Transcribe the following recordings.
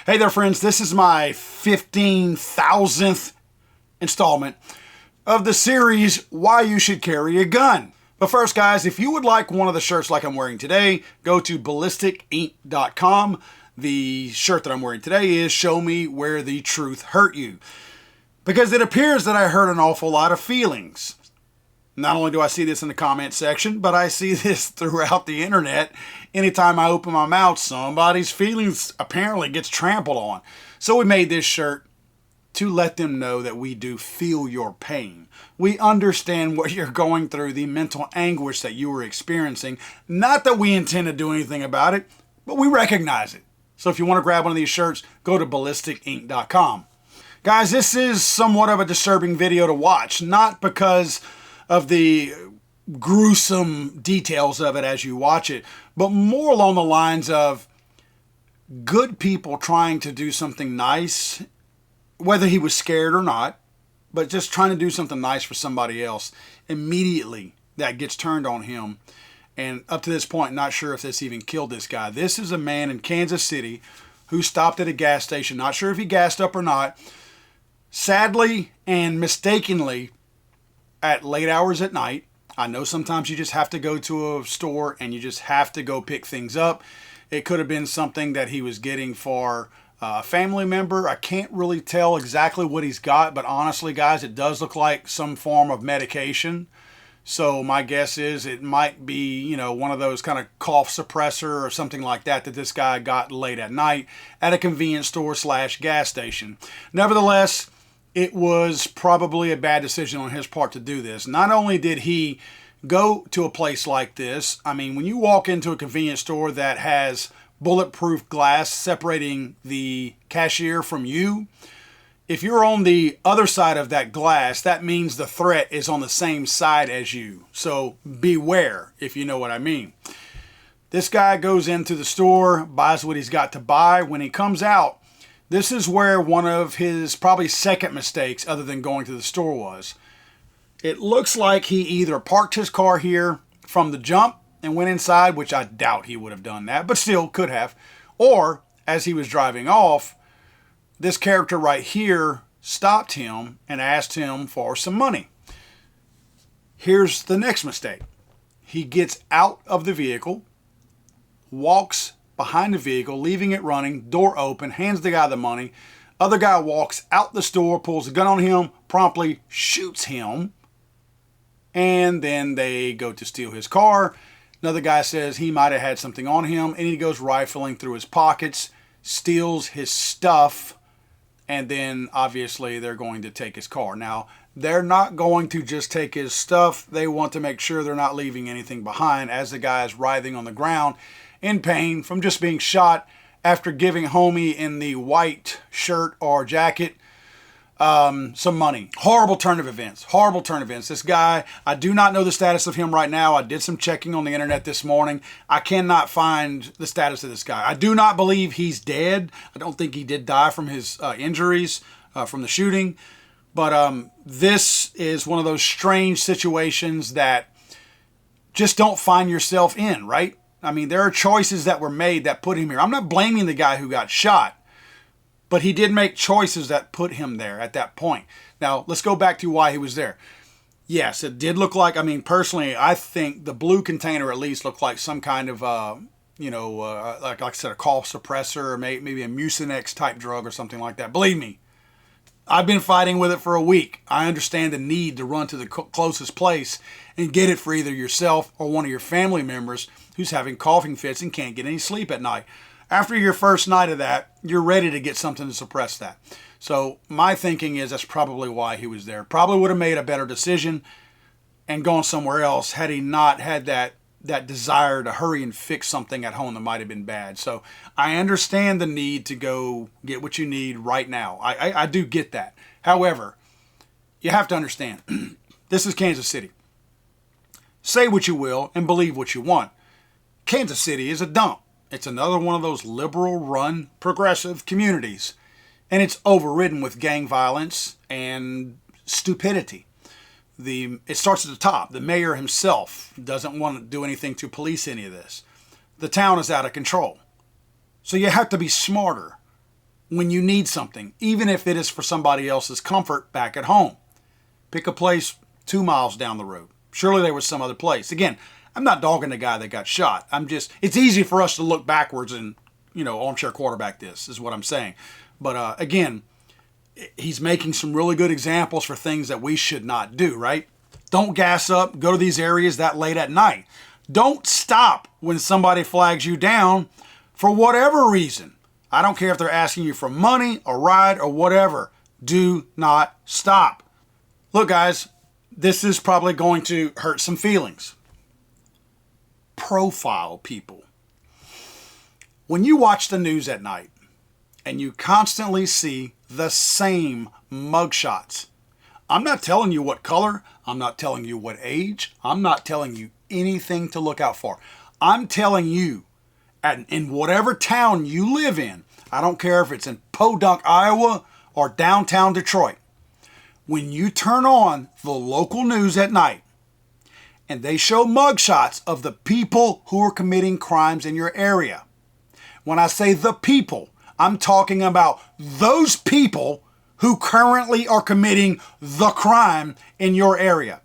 Hey there, friends. This is my 15,000th installment of the series, Why You Should Carry a Gun. But first, guys, if you would like one of the shirts like I'm wearing today, go to ballisticink.com. The shirt that I'm wearing today is Show Me Where the Truth Hurt You. Because it appears that I hurt an awful lot of feelings. Not only do I see this in the comment section, but I see this throughout the internet. Anytime I open my mouth, somebody's feelings apparently gets trampled on. So we made this shirt to let them know that we do feel your pain. We understand what you're going through, the mental anguish that you were experiencing. Not that we intend to do anything about it, but we recognize it. So if you want to grab one of these shirts, go to ballisticink.com. Guys, this is somewhat of a disturbing video to watch, not because of the gruesome details of it as you watch it, but more along the lines of good people trying to do something nice, whether he was scared or not, but just trying to do something nice for somebody else. Immediately that gets turned on him, and up to this point, not sure if this even killed this guy. This is a man in Kansas City who stopped at a gas station, not sure if he gassed up or not, sadly and mistakenly at late hours at night. I know sometimes you just have to go to a store and you just have to go pick things up. It could have been something that he was getting for a family member. I can't really tell exactly what he's got, but honestly, guys, it does look like some form of medication. So my guess is it might be, one of those kind of cough suppressor or something like that this guy got late at night at a convenience store / gas station. Nevertheless, it was probably a bad decision on his part to do this. Not only did he go to a place like this, I mean, when you walk into a convenience store that has bulletproof glass separating the cashier from you, if you're on the other side of that glass, that means the threat is on the same side as you. So beware, if you know what I mean. This guy goes into the store, buys what he's got to buy. When he comes out, this is where one of his probably second mistakes other than going to the store was. It looks like he either parked his car here from the jump and went inside, which I doubt he would have done that, but still could have. Or, as he was driving off, this character right here stopped him and asked him for some money. Here's the next mistake. He gets out of the vehicle, walks behind the vehicle, leaving it running, door open, hands the guy the money. Other guy walks out the store, pulls a gun on him, promptly shoots him, and then they go to steal his car. Another guy says he might have had something on him, and he goes rifling through his pockets, steals his stuff, and then obviously they're going to take his car. Now, they're not going to just take his stuff. They want to make sure they're not leaving anything behind as the guy is writhing on the ground in pain from just being shot after giving homie in the white shirt or jacket some money. Horrible turn of events. Horrible turn of events. This guy, I do not know the status of him right now. I did some checking on the internet this morning. I cannot find the status of this guy. I do not believe he's dead. I don't think he did die from his injuries from the shooting. But this is one of those strange situations that just don't find yourself in, right? I mean, there are choices that were made that put him here. I'm not blaming the guy who got shot, but he did make choices that put him there at that point. Now, let's go back to why he was there. Yes, it did look like, personally, I think the blue container at least looked like some kind of, like I said, a cough suppressor or maybe a Mucinex type drug or something like that. Believe me, I've been fighting with it for a week. I understand the need to run to the closest place and get it for either yourself or one of your family members who's having coughing fits and can't get any sleep at night. After your first night of that, you're ready to get something to suppress that. So my thinking is that's probably why he was there. Probably would have made a better decision and gone somewhere else had he not had that desire to hurry and fix something at home that might have been bad. So I understand the need to go get what you need right now. I do get that. However, you have to understand, this is Kansas City. Say what you will and believe what you want. Kansas City is a dump. It's another one of those liberal-run, progressive communities. And it's overridden with gang violence and stupidity. It starts at the top. The mayor himself doesn't want to do anything to police any of this. The town is out of control. So you have to be smarter. when you need something, even if it is for somebody else's comfort back at home. Pick a place 2 miles down the road. Surely there was some other place. Again, I'm not dogging the guy that got shot. It's easy for us to look backwards and, armchair quarterback this, is what I'm saying. But again, he's making some really good examples for things that we should not do, right? Don't gas up, go to these areas that late at night. Don't stop when somebody flags you down for whatever reason. I don't care if they're asking you for money, a ride, or whatever. Do not stop. Look, guys, this is probably going to hurt some feelings. Profile people. When you watch the news at night and you constantly see the same mugshots, I'm not telling you what color, I'm not telling you what age, I'm not telling you anything to look out for. I'm telling you, in whatever town you live in, I don't care if it's in Podunk, Iowa, or downtown Detroit, when you turn on the local news at night and they show mugshots of the people who are committing crimes in your area, when I say the people, I'm talking about those people who currently are committing the crime in your area.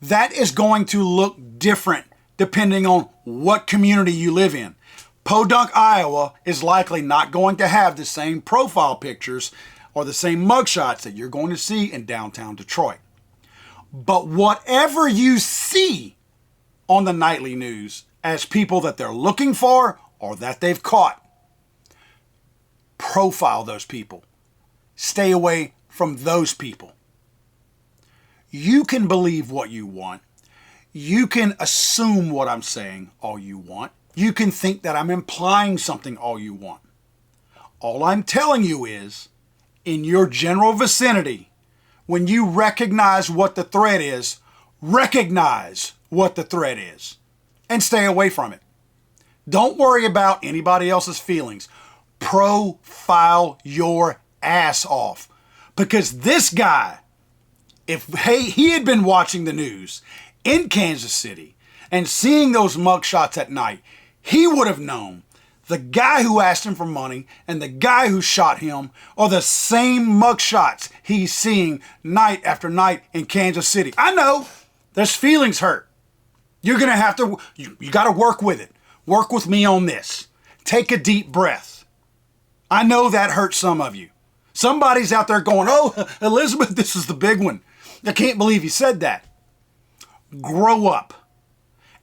That is going to look different depending on what community you live in. Podunk, Iowa is likely not going to have the same profile pictures or the same mugshots that you're going to see in downtown Detroit. But whatever you see on the nightly news as people that they're looking for or that they've caught, profile those people. Stay away from those people. You can believe what you want. You can assume what I'm saying all you want. You can think that I'm implying something all you want. All I'm telling you is, in your general vicinity, when you recognize what the threat is, recognize what the threat is and stay away from it. Don't worry about anybody else's feelings. Profile your ass off. Because this guy, if he had been watching the news in Kansas City and seeing those mugshots at night, he would have known the guy who asked him for money and the guy who shot him are the same mugshots he's seeing night after night in Kansas City. I know there's feelings hurt. You're going to have to, you got to work with it. Work with me on this. Take a deep breath. I know that hurts some of you. Somebody's out there going, oh, Elizabeth, this is the big one. I can't believe you said that. Grow up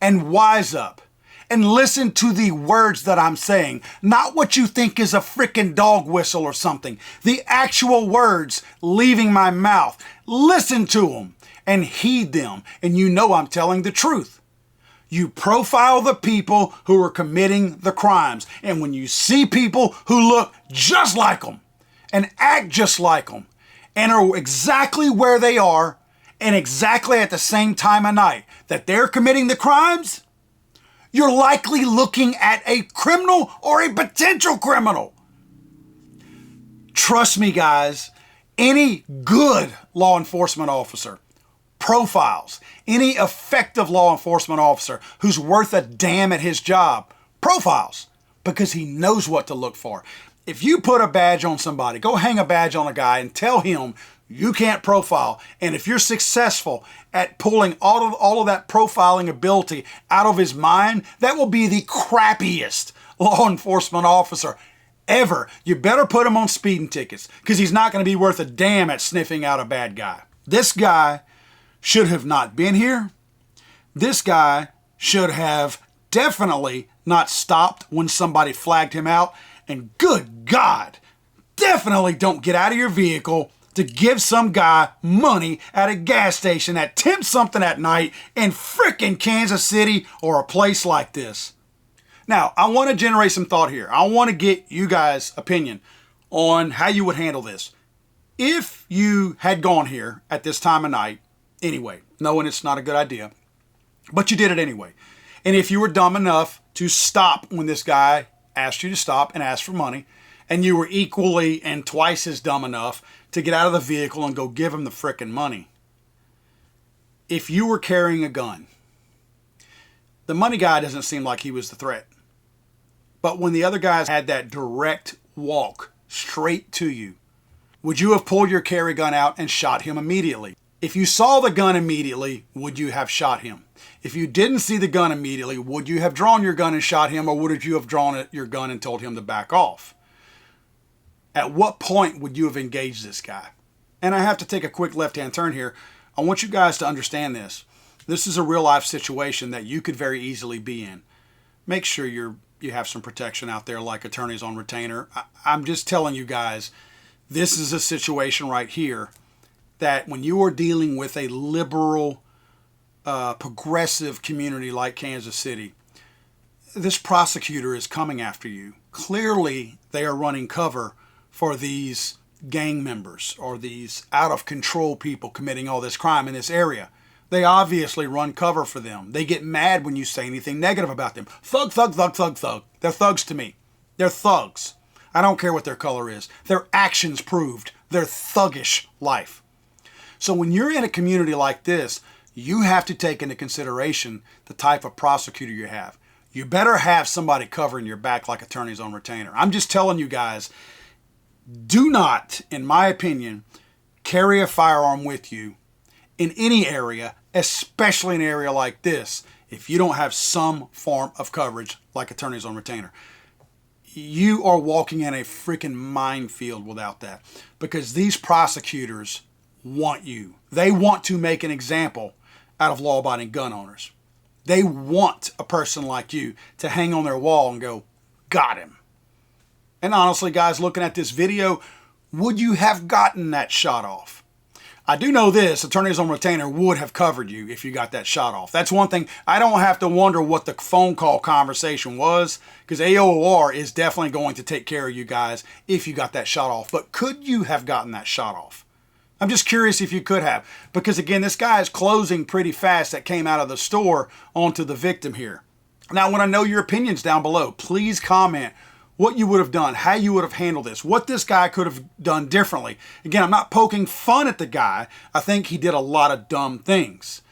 and wise up and listen to the words that I'm saying, not what you think is a freaking dog whistle or something. The actual words leaving my mouth. Listen to them and heed them, and you know I'm telling the truth. You profile the people who are committing the crimes, and when you see people who look just like them and act just like them and are exactly where they are and exactly at the same time of night that they're committing the crimes, you're likely looking at a criminal or a potential criminal. Trust me, guys, any good law enforcement officer profiles. Any effective law enforcement officer who's worth a damn at his job profiles because he knows what to look for. If you put a badge on somebody, go hang a badge on a guy and tell him you can't profile. And if you're successful at pulling all of that profiling ability out of his mind, that will be the crappiest law enforcement officer ever. You better put him on speeding tickets because he's not going to be worth a damn at sniffing out a bad guy. This guy should have not been here. This guy should have definitely not stopped when somebody flagged him out. And good God, definitely don't get out of your vehicle to give some guy money at a gas station at 10 something at night in frickin' Kansas City or a place like this. Now, I want to generate some thought here. I want to get you guys' opinion on how you would handle this. If you had gone here at this time of night, anyway, knowing it's not a good idea, but you did it anyway. And if you were dumb enough to stop when this guy asked you to stop and ask for money, and you were equally and twice as dumb enough to get out of the vehicle and go give him the frickin' money, if you were carrying a gun, the money guy doesn't seem like he was the threat. But when the other guys had that direct walk straight to you, would you have pulled your carry gun out and shot him immediately? If you saw the gun immediately, would you have shot him? If you didn't see the gun immediately, would you have drawn your gun and shot him, or would you have drawn your gun and told him to back off? At what point would you have engaged this guy? And I have to take a quick left-hand turn here. I want you guys to understand this. This is a real-life situation that you could very easily be in. Make sure you have some protection out there like attorneys on retainer. I'm just telling you guys, this is a situation right here that when you are dealing with a liberal, progressive community like Kansas City, this prosecutor is coming after you. Clearly, they are running cover for these gang members or these out-of-control people committing all this crime in this area. They obviously run cover for them. They get mad when you say anything negative about them. Thug, thug, thug, thug, thug. They're thugs to me. They're thugs. I don't care what their color is. Their actions proved their thuggish life. So when you're in a community like this, you have to take into consideration the type of prosecutor you have. You better have somebody covering your back like attorneys on retainer. I'm just telling you guys, do not, in my opinion, carry a firearm with you in any area, especially an area like this, if you don't have some form of coverage like attorneys on retainer. You are walking in a freaking minefield without that, because these prosecutors want you. They want to make an example out of law-abiding gun owners. They want a person like you to hang on their wall and go, got him. And honestly, guys, looking at this video, would you have gotten that shot off? I do know this, attorneys on retainer would have covered you if you got that shot off. That's one thing. I don't have to wonder what the phone call conversation was, because AOR is definitely going to take care of you guys if you got that shot off. But could you have gotten that shot off? I'm just curious if you could have, because again, this guy is closing pretty fast that came out of the store onto the victim here. Now, I want to know your opinions down below. Please comment what you would have done, how you would have handled this, what this guy could have done differently. Again, I'm not poking fun at the guy. I think he did a lot of dumb things.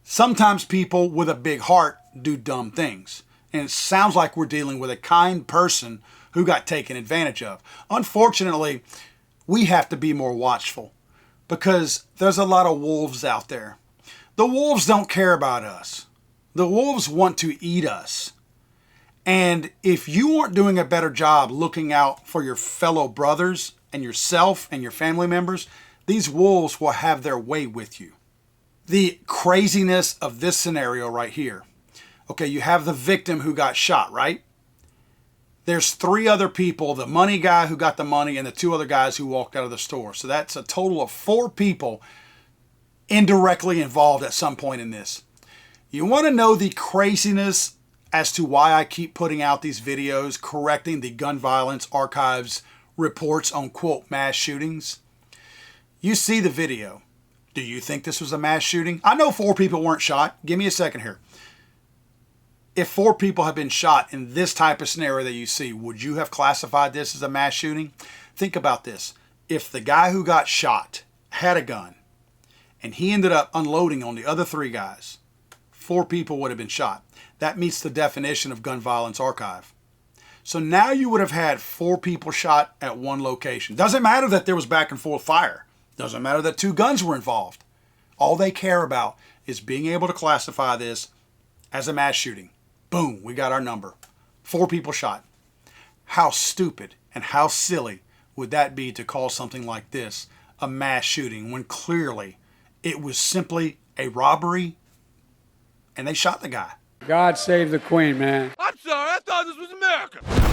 Sometimes people with a big heart do dumb things. And it sounds like we're dealing with a kind person who got taken advantage of. Unfortunately, we have to be more watchful, because there's a lot of wolves out there. The wolves don't care about us. The wolves want to eat us. And if you aren't doing a better job looking out for your fellow brothers and yourself and your family members, these wolves will have their way with you. The craziness of this scenario right here. Okay, you have the victim who got shot, right? There's 3 other people, the money guy who got the money and the 2 other guys who walked out of the store. So that's a total of 4 people indirectly involved at some point in this. You want to know the craziness as to why I keep putting out these videos correcting the Gun Violence Archive's reports on, quote, mass shootings? You see the video. Do you think this was a mass shooting? I know 4 people weren't shot. Give me a second here. If 4 people have been shot in this type of scenario that you see, would you have classified this as a mass shooting? Think about this. If the guy who got shot had a gun and he ended up unloading on the other 3 guys, 4 people would have been shot. That meets the definition of Gun Violence Archive. So now you would have had 4 people shot at one location. Doesn't matter that there was back and forth fire. Doesn't matter that 2 guns were involved. All they care about is being able to classify this as a mass shooting. Boom, we got our number. 4 people shot. How stupid and how silly would that be to call something like this a mass shooting when clearly it was simply a robbery and they shot the guy? God save the Queen, man. I'm sorry, I thought this was America.